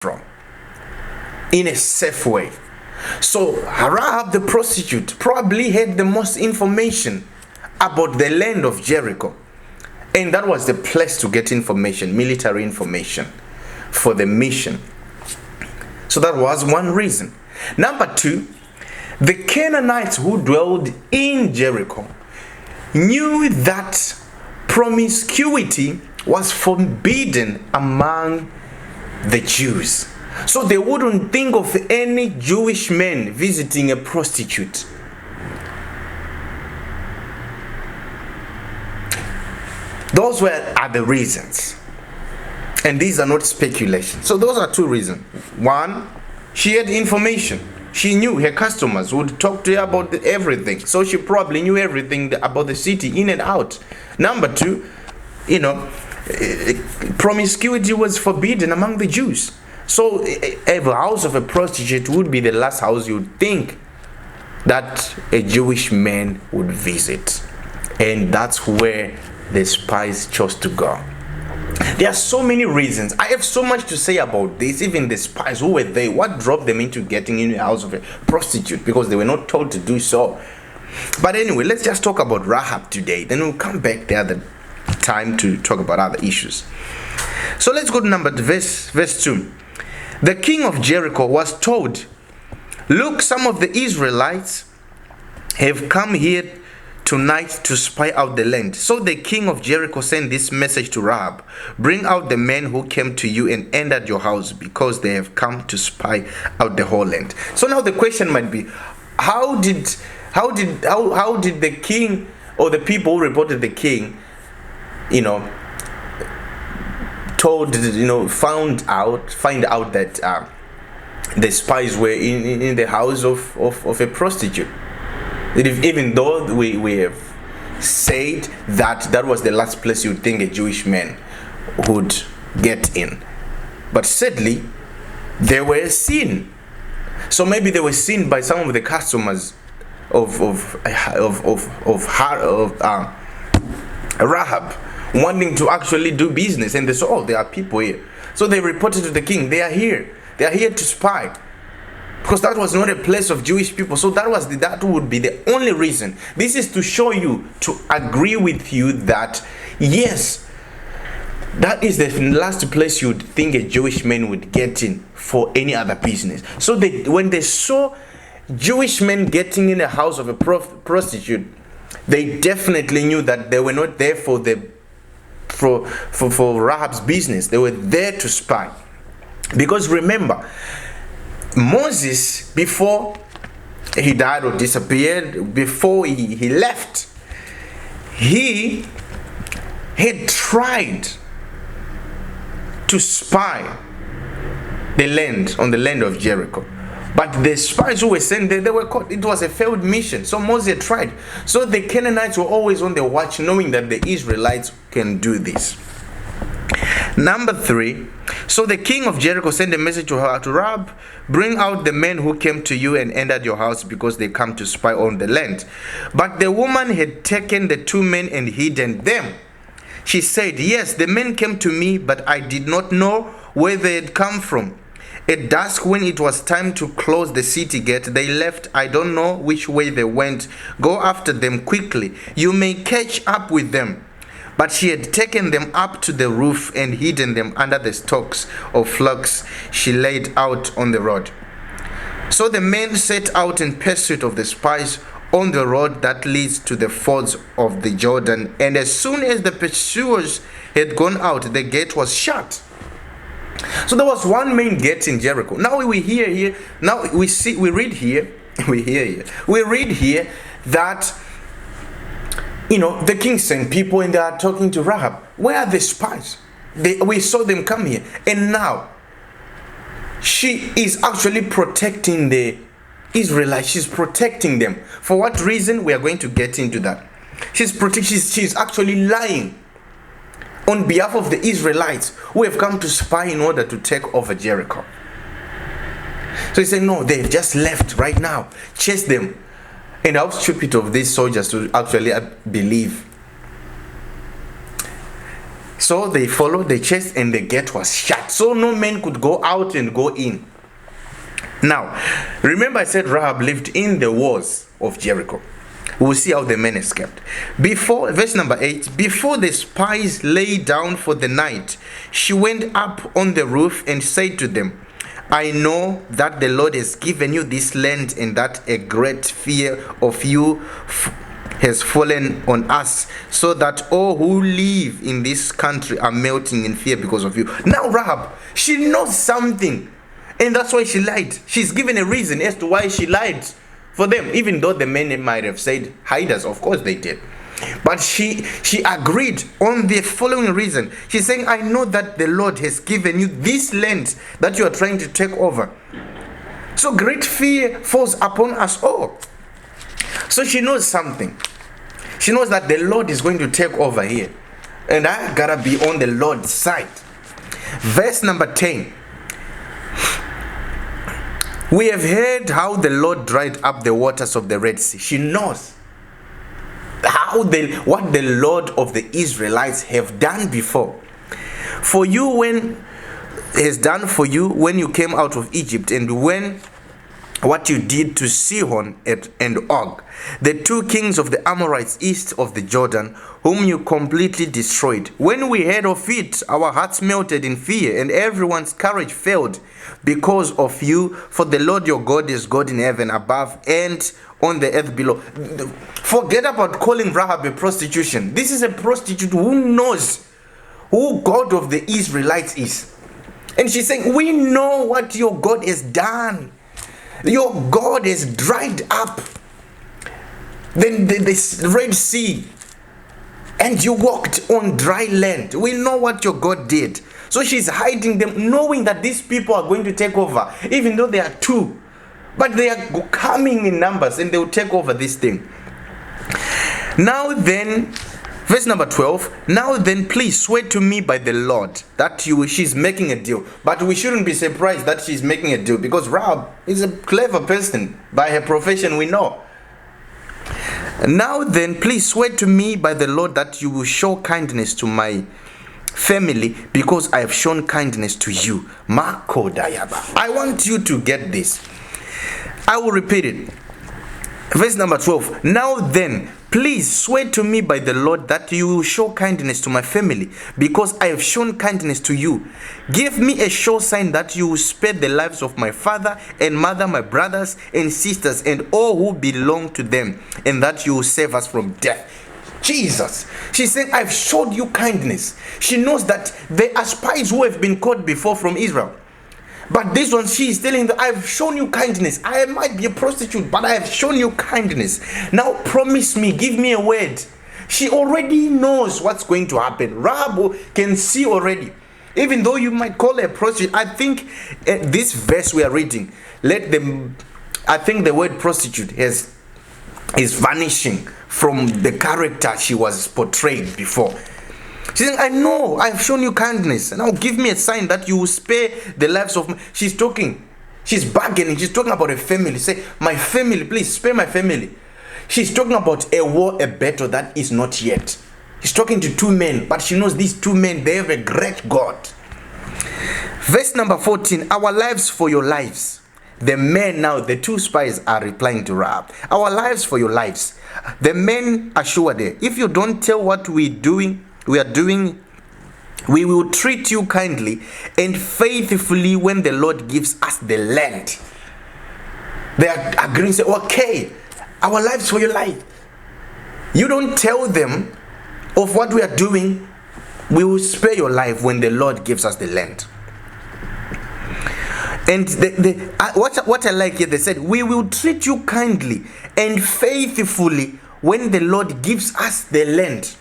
from in a safe way. So Rahab the prostitute probably had the most information about the land of Jericho. And that was the place to get information, military information for the mission. So that was one reason. Number two, the Canaanites who dwelled in Jericho knew that promiscuity was forbidden among the Jews. So they wouldn't think of any Jewish man visiting a prostitute. Those are the reasons. And these are not speculation. So those are two reasons. One, she had information. She knew her customers would talk to her about everything. So she probably knew everything about the city in and out. Number two, promiscuity was forbidden among the Jews. So a house of a prostitute would be the last house you'd think that a Jewish man would visit. And that's where the spies chose to go. There are so many reasons. I have so much to say about this. Even the spies who were there, what drove them into getting in the house of a prostitute? Because they were not told to do so. But anyway, let's just talk about Rahab today. Then we'll come back the other time to talk about other issues. So let's go to verse 2. The king of Jericho was told, "Look, some of the Israelites have come here tonight to spy out the land." So the king of Jericho sent this message to Rahab: "Bring out the men who came to you and entered your house, because they have come to spy out the whole land." So now the question might be, how did the king, or the people who reported the king, find out that the spies were in the house of a prostitute? Even though we have said that was the last place you'd think a Jewish man would get in, but sadly they were seen. So maybe they were seen by some of the customers of Rahab, wanting to actually do business, and they saw, oh, there are people here. So they reported to the king, they are here to spy. Because that was not a place of Jewish people. So that would be the only reason. This is to show you, to agree with you that yes, that is the last place you'd think a Jewish man would get in for any other business. So when they saw Jewish men getting in the house of a prostitute, they definitely knew that they were not there for Rahab's business. They were there to spy. Because remember, Moses, before he died or disappeared, before he left, he had tried to spy on the land of Jericho. But the spies who were sent there, they were caught. It was a failed mission. So Moses had tried. So the Canaanites were always on the watch, knowing that the Israelites can do this. Number 3, so the king of Jericho sent a message to Rahab: "Bring out the men who came to you and entered your house, because they come to spy on the land." But the woman had taken the 2 men and hidden them. She said, "Yes, the men came to me, but I did not know where they had come from. At dusk, when it was time to close the city gate, they left. I don't know which way they went. Go after them quickly. You may catch up with them." But she had taken them up to the roof and hidden them under the stalks of flax she laid out on the road. So the men set out in pursuit of the spies on the road that leads to the fords of the Jordan. And as soon as the pursuers had gone out, the gate was shut. So there was one main gate in Jericho. Now we read here that the king sent people and they are talking to Rahab. Where are the spies? We saw them come here. And now she is actually protecting the Israelites. She's protecting them. For what reason? We are going to get into that. She's actually lying on behalf of the Israelites who have come to spy in order to take over Jericho. So he said, no, they've just left right now. Chase them. And how stupid of these soldiers to actually believe. So they followed the chase, and the gate was shut. So no man could go out and go in. Now, remember I said Rahab lived in the walls of Jericho. We'll see how the men escaped. Before, verse number 8, before the spies lay down for the night, she went up on the roof and said to them, I know that the Lord has given you this land, and that a great fear of you has fallen on us, so that all who live in this country are melting in fear because of you. Now Rahab, she knows something, and that's why she lied. She's given a reason as to why she lied for them, even though the men might have said, hide us. Of course they did. But she agreed on the following reason. She's saying, I know that the Lord has given you this land that you are trying to take over. So great fear falls upon us all. So she knows something. She knows that the Lord is going to take over here. And I gotta be on the Lord's side. Verse number 10. We have heard how the Lord dried up the waters of the Red Sea. She knows what the Lord of the Israelites have done before. For you, when has done for you when you came out of Egypt, and when what you did to Sihon and Og, the two kings of the Amorites east of the Jordan, whom you completely destroyed. When we heard of it, our hearts melted in fear, and everyone's courage failed because of you. For the Lord your God is God in heaven above and on the earth below. Forget about calling Rahab a prostitution. This is a prostitute who knows who God of the Israelites is. And she's saying, we know what your God has done. Your God has dried up the Red Sea, and you walked on dry land. We know what your God did. So she's hiding them, knowing that these people are going to take over, even though they are two. But they are coming in numbers, and they will take over this thing. Now then, verse number 12. Now then, please swear to me by the Lord that she's making a deal. But we shouldn't be surprised that she's making a deal, because Rahab is a clever person by her profession, we know. Now then, please swear to me by the Lord that you will show kindness to my family, because I have shown kindness to you. Marco Dayaba. I want you to get this. I will repeat it. Verse number 12. Now then, please swear to me by the Lord that you will show kindness to my family, because I have shown kindness to you. Give me a sure sign that you will spare the lives of my father and mother, my brothers and sisters, and all who belong to them, and that you will save us from death. Jesus. She's saying, I've showed you kindness. She knows that there are spies who have been caught before from Israel. But this one, she is telling them, I've shown you kindness. I might be a prostitute, but I have shown you kindness. Now promise me, give me a word. She already knows what's going to happen. Rahab can see already. Even though you might call her a prostitute, I think this verse we are reading, I think the word prostitute is vanishing from the character she was portrayed before. She's saying, I know, I've shown you kindness. Now give me a sign that you will spare the lives of She's bargaining. She's talking about a family. Say, my family, please spare my family. She's talking about a war, a battle that is not yet. She's talking to two men, but she knows these two men, they have a great God. Verse number 14, our lives for your lives. The men now, the two spies are replying to Rahab. Our lives for your lives. The men assured her, if you don't tell what we are doing, we will treat you kindly and faithfully when the Lord gives us the land. They are agreeing, say, okay, our lives for your life. You don't tell them of what we are doing, we will spare your life when the Lord gives us the land. And what I like here, they said, we will treat you kindly and faithfully when the Lord gives us the land.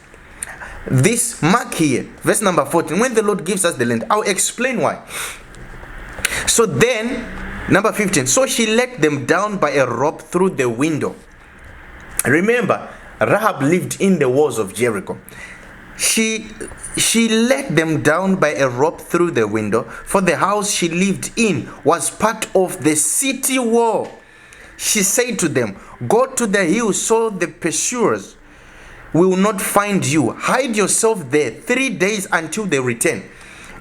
This mark here, verse number 14, when the Lord gives us the land, I'll explain why. So then, number 15, so she let them down by a rope through the window. Remember, Rahab lived in the walls of Jericho. She let them down by a rope through the window, for the house she lived in was part of the city wall. She said to them, go to the hill so the pursuers will not find you. Hide yourself there 3 days until they return.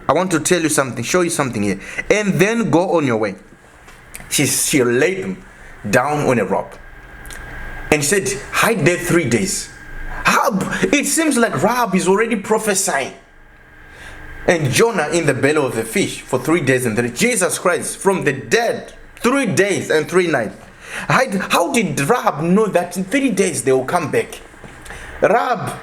I want to tell you something, show you something here. And then go on your way. She laid them down on a rock. And said, hide there 3 days. It seems like Rahab is already prophesying. And Jonah in the belly of the fish for 3 days and 3. Jesus Christ from the dead 3 days and 3 nights. How did Rahab know that in 3 days they will come back? How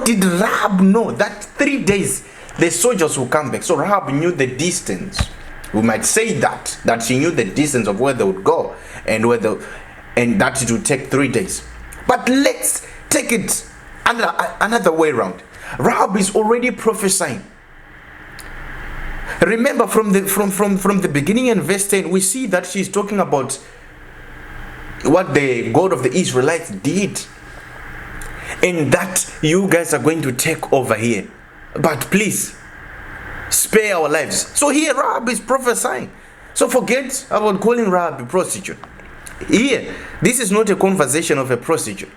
did Rahab know that 3 days the soldiers will come back? So Rahab knew the distance. We might say that she knew the distance of where they would go and that it would take 3 days. But let's take it another way around. Rahab is already prophesying. Remember from the beginning in verse 10, we see that she's talking about what the God of the Israelites did, and that you guys are going to take over here. But please, spare our lives. So here Rahab is prophesying. So forget about calling Rahab a prostitute. Here, this is not a conversation of a prostitute.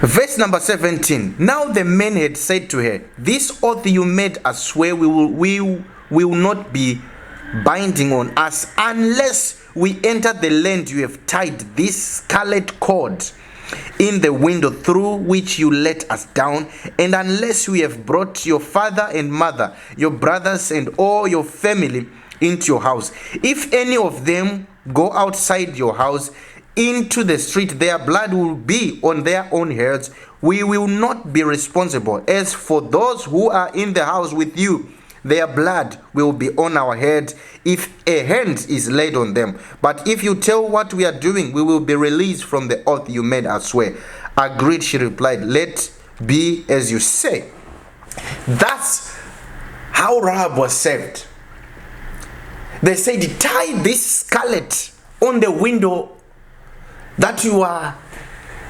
Verse number 17. Now the men had said to her, this oath you made us swear will not be binding on us unless we enter the land you have tied this scarlet cord in the window through which you let us down, and unless we have brought your father and mother, your brothers and all your family into your house. If any of them go outside your house into the street, their blood will be on their own heads. We will not be responsible. As for those who are in the house with you, their blood will be on our head if a hand is laid on them. But if you tell what we are doing, we will be released from the oath you made us swear. Agreed, she replied. Let be as you say. That's how Rahab was saved. They said, tie this scarlet on the window that you are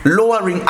lowering